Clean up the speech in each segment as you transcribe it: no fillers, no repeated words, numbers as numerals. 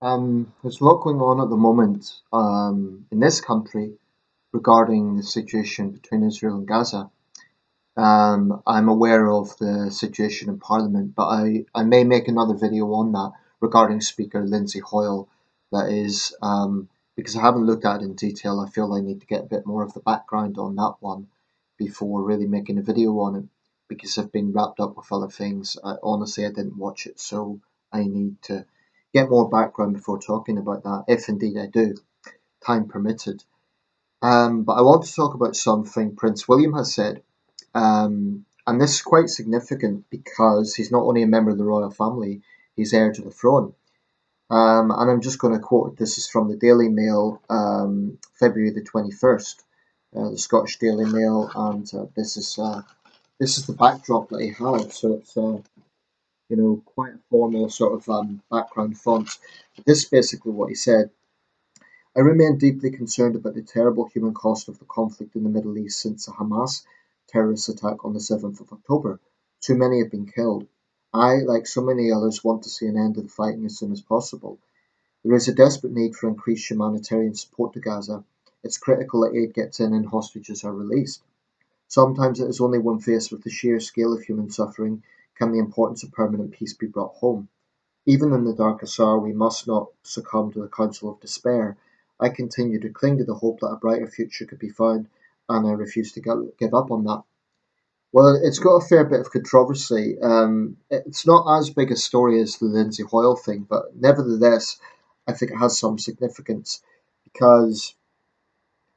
There's a lot going on at the moment in this country regarding the situation between Israel and Gaza. I'm aware of the situation in Parliament, but I may make another video on that regarding Speaker Lindsay Hoyle. That is, because I haven't looked at it in detail, I feel I need to get a bit more of the background on that one before really making a video on it, because I've been wrapped up with other things. Honestly, I didn't watch it, so I need to get more background before talking about that, if indeed I do, time permitted. But I want to talk about something Prince William has said. And this is quite significant because he's not only a member of the royal family, he's heir to the throne. And I'm just going to quote, this is from the Daily Mail, February the 21st, the Scottish Daily Mail, and this is the backdrop that he had. So it's quite a formal sort of background font. This is basically what he said. I remain deeply concerned about the terrible human cost of the conflict in the Middle East since the Hamas terrorist attack on the 7th of October. Too many have been killed. I, like so many others, want to see an end to the fighting as soon as possible. There is a desperate need for increased humanitarian support to Gaza. It's critical that aid gets in and hostages are released. Sometimes it is only when faced with the sheer scale of human suffering can the importance of permanent peace be brought home. Even in the darkest hour, we must not succumb to the counsel of despair. I continue to cling to the hope that a brighter future could be found, and I refuse to give up on that. Well, it's got a fair bit of controversy. It's not as big a story as the Lindsay Hoyle thing, but nevertheless, I think it has some significance because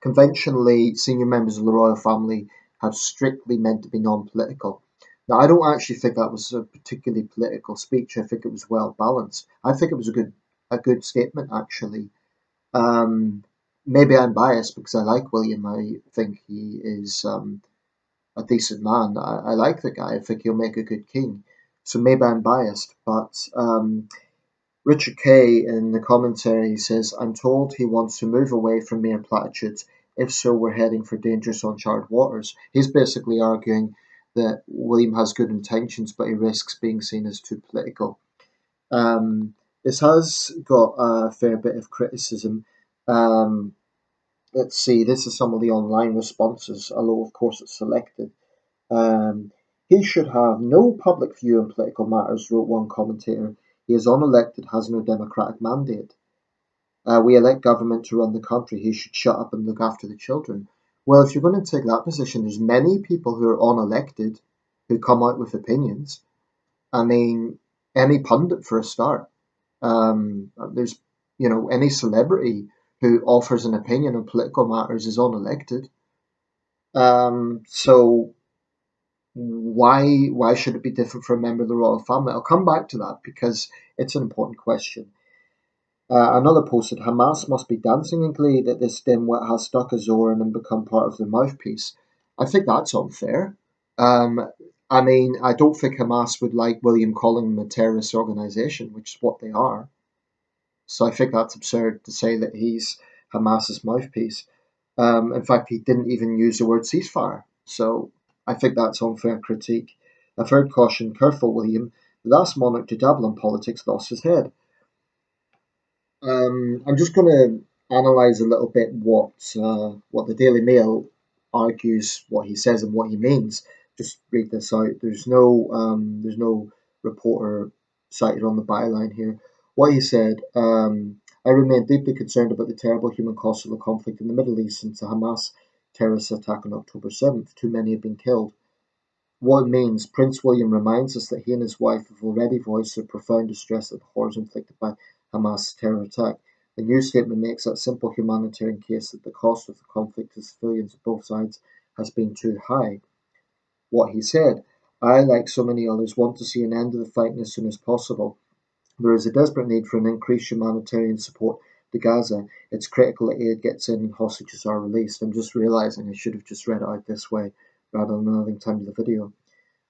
conventionally, senior members of the royal family have strictly meant to be non-political. Now, I don't actually think that was a particularly political speech. I think it was well balanced. I think it was a good statement actually. Um, Maybe I'm biased because I like William. I think he is a decent man. I like the guy. I think he'll make a good king. So maybe I'm biased, but Richard Kay in the commentary says, I'm told he wants to move away from mere platitudes. If so, we're heading for dangerous uncharted waters. He's basically arguing that William has good intentions, but he risks being seen as too political. This has got a fair bit of criticism. Um, let's see, this is some of the online responses, although of course it's selected. Um, he should have no public view on political matters, wrote one commentator. He is unelected, has no democratic mandate. We elect government to run the country. He should shut up and look after the children. Well, if you're going to take that position, there's many people who are unelected who come out with opinions. I mean, any pundit for a start. There's, any celebrity who offers an opinion on political matters is unelected. So why should it be different for a member of the royal family? I'll come back to that because it's an important question. Another posted, Hamas must be dancing in glee that this dimwit has stuck a Zoran and become part of their mouthpiece. I think that's unfair. Um, I mean, I don't think Hamas would like William calling them a terrorist organization, which is what they are. So I think that's absurd to say that he's Hamas's mouthpiece. In fact, he didn't even use the word ceasefire. So I think that's unfair critique. A third caution, careful, William. The last monarch to dabble in politics lost his head. I'm just going to analyse a little bit what the Daily Mail argues, what he says and what he means. Just read this out. There's no reporter cited on the byline here. What he said. I remain deeply concerned about the terrible human cost of the conflict in the Middle East since the Hamas terrorist attack on October 7th. Too many have been killed. What it means, Prince William reminds us that he and his wife have already voiced their profound distress at the horrors inflicted by Hamas' terror attack. The new statement makes that simple humanitarian case that the cost of the conflict to civilians of both sides has been too high. What he said, I, like so many others, want to see an end to the fighting as soon as possible. There is a desperate need for an increased humanitarian support to Gaza. It's critical that aid gets in and hostages are released. I'm just realising I should have just read it out this way rather than adding time to the video.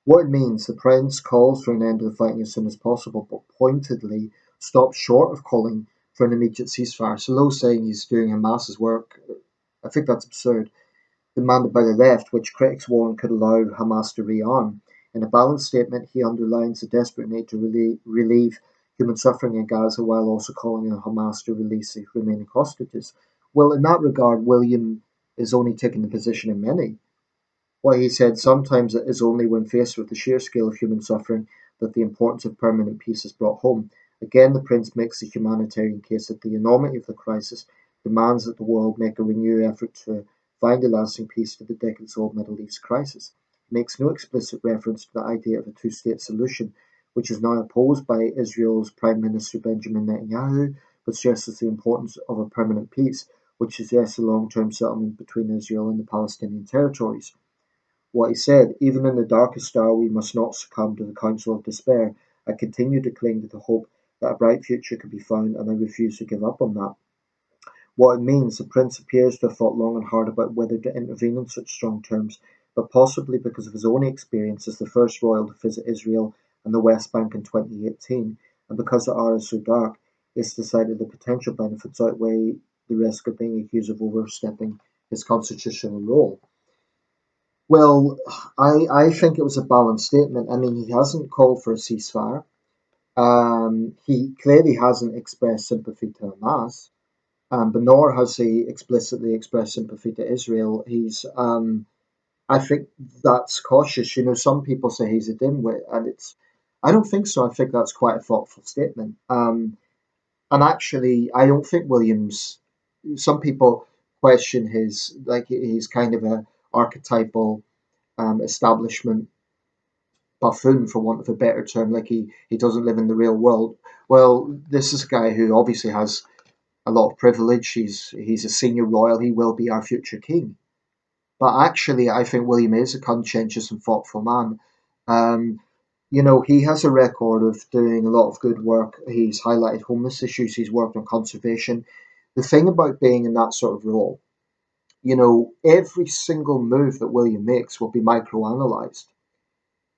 What it means, the Prince calls for an end to the fighting as soon as possible, but pointedly stops short of calling for an immediate ceasefire. So though saying he's doing Hamas's work, I think that's absurd, demanded by the left, which critics warn could allow Hamas to rearm. In a balanced statement, he underlines the desperate need to relieve human suffering in Gaza while also calling on Hamas to release the remaining hostages. Well, in that regard, William is only taking the position of many. What he said, sometimes it is only when faced with the sheer scale of human suffering that the importance of permanent peace is brought home. Again, the Prince makes the humanitarian case that the enormity of the crisis demands that the world make a renewed effort to find a lasting peace to the decades-old Middle East crisis. He makes no explicit reference to the idea of a two-state solution, which is now opposed by Israel's Prime Minister Benjamin Netanyahu, but stresses the importance of a permanent peace, which suggests a long-term settlement between Israel and the Palestinian territories. What he said, even in the darkest hour we must not succumb to the counsel of despair. I continue to cling to the hope that a bright future could be found, and I refuse to give up on that. What it means, the Prince appears to have thought long and hard about whether to intervene on such strong terms, but possibly because of his own experience as the first royal to visit Israel and the West Bank in 2018, and because the hour is so dark, he has decided the potential benefits outweigh the risk of being accused of overstepping his constitutional role. Well, I think it was a balanced statement. I mean, he hasn't called for a ceasefire. He clearly hasn't expressed sympathy to Hamas, but nor has he explicitly expressed sympathy to Israel. I think that's cautious. You know, some people say he's a dimwit, and I don't think so. I think that's quite a thoughtful statement. And actually, I don't think Williams. Some people question he's kind of a archetypal establishment buffoon, for want of a better term, like he doesn't live in the real world. Well, this is a guy who obviously has a lot of privilege. He's a senior royal. He will be our future king. But actually, I think William is a conscientious and thoughtful man. Um, you know, he has a record of doing a lot of good work. He's highlighted homeless issues. He's worked on conservation. The thing about being in that sort of role, you know, every single move that William makes will be microanalyzed,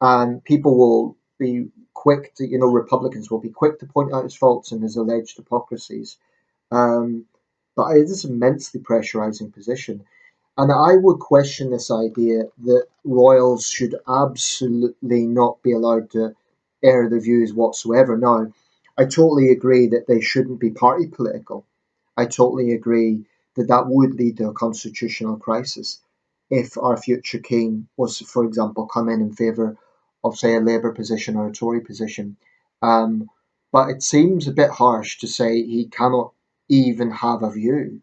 and people will be quick to, you know, Republicans will be quick to point out his faults and his alleged hypocrisies. Um, but it is an immensely pressurizing position. And I would question this idea that royals should absolutely not be allowed to air their views whatsoever. Now, I totally agree that they shouldn't be party political. I totally agree that that would lead to a constitutional crisis if our future king was, for example, come in favour of, say, a Labour position or a Tory position. Um, but it seems a bit harsh to say he cannot even have a view.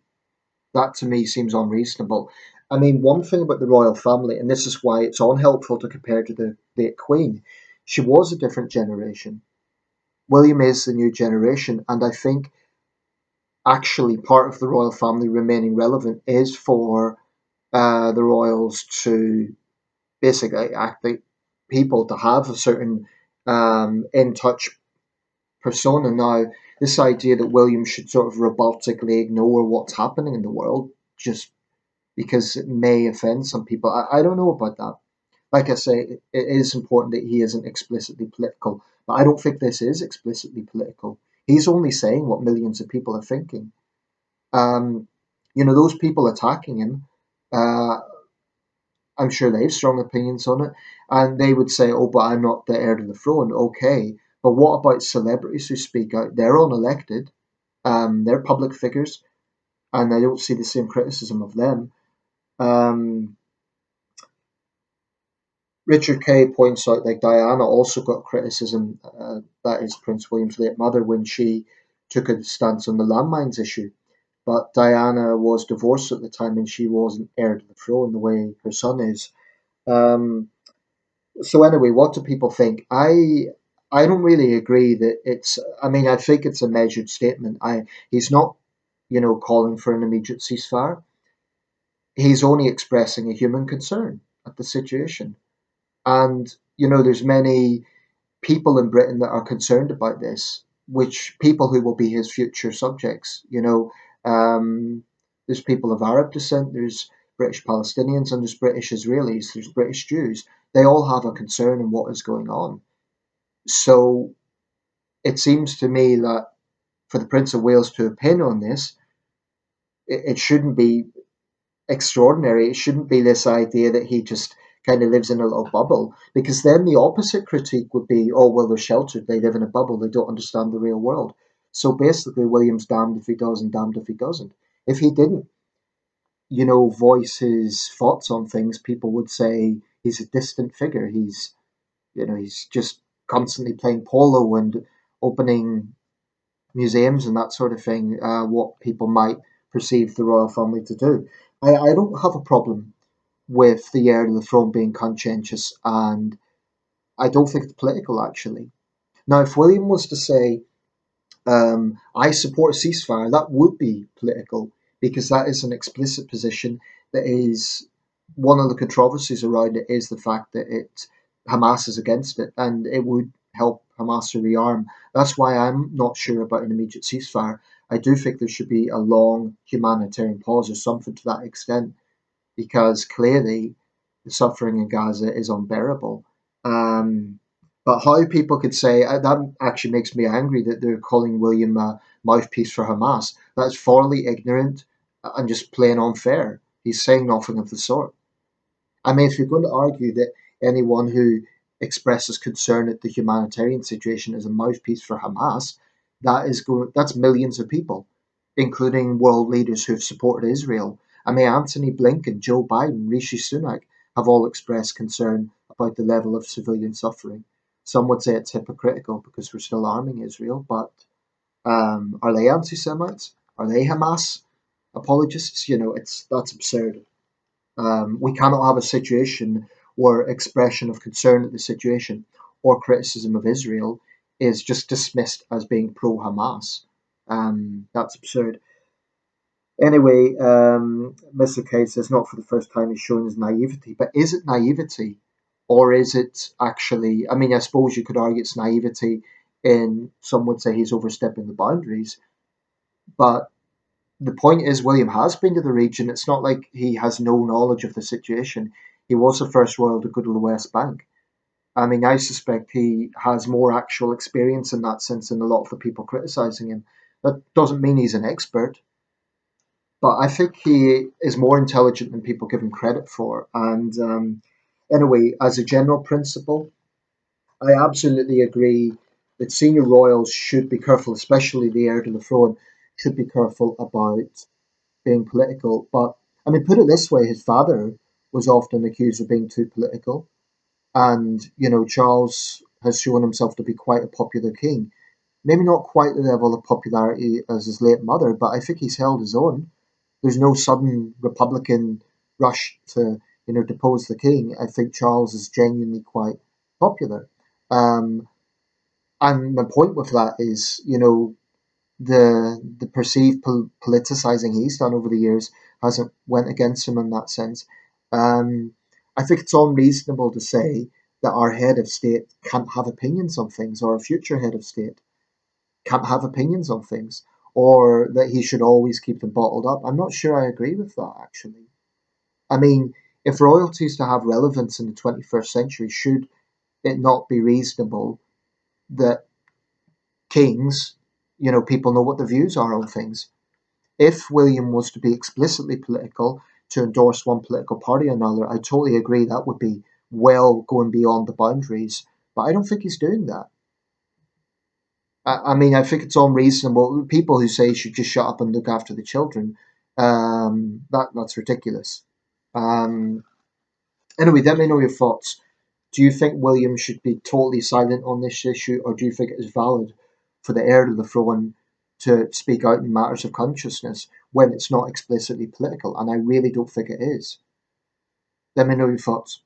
That to me seems unreasonable. I mean, one thing about the royal family, and this is why it's unhelpful to compare to the late Queen, she was a different generation. William is the new generation, and I think actually part of the royal family remaining relevant is for the royals to basically act like people, to have a certain in touch persona. Now, this idea that William should sort of robotically ignore what's happening in the world just because it may offend some people, I don't know about that. Like I say, it is important that he isn't explicitly political, but I don't think this is explicitly political. He's only saying what millions of people are thinking. Um, you know, those people attacking him, uh, I'm sure they have strong opinions on it, and they would say, "Oh, but I'm not the heir to the throne." Okay, but what about celebrities who speak out? They're unelected, they're public figures, and I don't see the same criticism of them. Um, Richard Kay points out that Diana also got criticism, that is Prince William's late mother, when she took a stance on the landmines issue. But Diana was divorced at the time and she wasn't heir to the throne the way her son is. Um, so anyway, what do people think? I don't really agree that it's. I mean, I think it's a measured statement. He's not, you know, calling for an immediate ceasefire. He's only expressing a human concern at the situation. And you know, there's many people in Britain that are concerned about this, which people who will be his future subjects. You know, there's people of Arab descent, there's British Palestinians, and there's British Israelis, there's British Jews. They all have a concern in what is going on. So it seems to me that for the Prince of Wales to opine on this, it shouldn't be extraordinary. It shouldn't be this idea that he just kind of lives in a little bubble. Because then the opposite critique would be, oh, well, they're sheltered. They live in a bubble. They don't understand the real world. So basically, William's damned if he does and damned if he doesn't. If he didn't, voice his thoughts on things, people would say he's a distant figure. He's just constantly playing polo and opening museums and that sort of thing, what people might perceive the royal family to do. I don't have a problem with the heir to the throne being conscientious, and I don't think it's political, actually. Now, if William was to say, I support a ceasefire, that would be political because that is an explicit position. That is one of the controversies around it is the fact that Hamas is against it, and it would help Hamas to rearm. That's why I'm not sure about an immediate ceasefire. I do think there should be a long humanitarian pause or something to that extent, because clearly the suffering in Gaza is unbearable. Um, but how people could say that actually makes me angry that they're calling William a mouthpiece for Hamas. That's thoroughly ignorant and just plain unfair. He's saying nothing of the sort. I mean, if you're going to argue that anyone who expresses concern at the humanitarian situation is a mouthpiece for Hamas, that's millions of people, including world leaders who've supported Israel. I mean, Antony Blinken, Joe Biden, Rishi Sunak have all expressed concern about the level of civilian suffering. Some would say it's hypocritical because we're still arming Israel, but are they anti-Semites? Are they Hamas apologists? That's absurd. We cannot have a situation where expression of concern at the situation or criticism of Israel is just dismissed as being pro Hamas. That's absurd. Anyway, Mr. K says not for the first time he's showing his naivety, but is it naivety or is it actually? I mean, I suppose you could argue it's naivety, in some would say he's overstepping the boundaries, but the point is, William has been to the region. It's not like he has no knowledge of the situation. He was the first royal to go to the West Bank. I mean, I suspect he has more actual experience in that sense than a lot of the people criticizing him. That doesn't mean he's an expert, but I think he is more intelligent than people give him credit for. And anyway, as a general principle, I absolutely agree that senior royals should be careful, especially the heir to the throne, should be careful about being political. But I mean, put it this way: his father was often accused of being too political, and Charles has shown himself to be quite a popular king. Maybe not quite the level of popularity as his late mother, but I think he's held his own. There's no sudden Republican rush to depose the king. I think Charles is genuinely quite popular. Um, and my point with that is, the perceived politicizing he's done over the years hasn't went against him in that sense. Um, I think it's unreasonable to say that our head of state can't have opinions on things, or a future head of state can't have opinions on things, or that he should always keep them bottled up. I'm not sure I agree with that, actually. I mean, if royalty is to have relevance in the 21st century, should it not be reasonable that kings, people know what their views are on things? If William was to be explicitly political, to endorse one political party or another, I totally agree that would be well going beyond the boundaries. But I don't think he's doing that. I mean, I think it's unreasonable. People who say he should just shut up and look after the children, that's ridiculous. Um, anyway, let me know your thoughts. Do you think William should be totally silent on this issue, or do you think it is valid for the heir to the throne to speak out in matters of consciousness when it's not explicitly political? And I really don't think it is. Let me know your thoughts.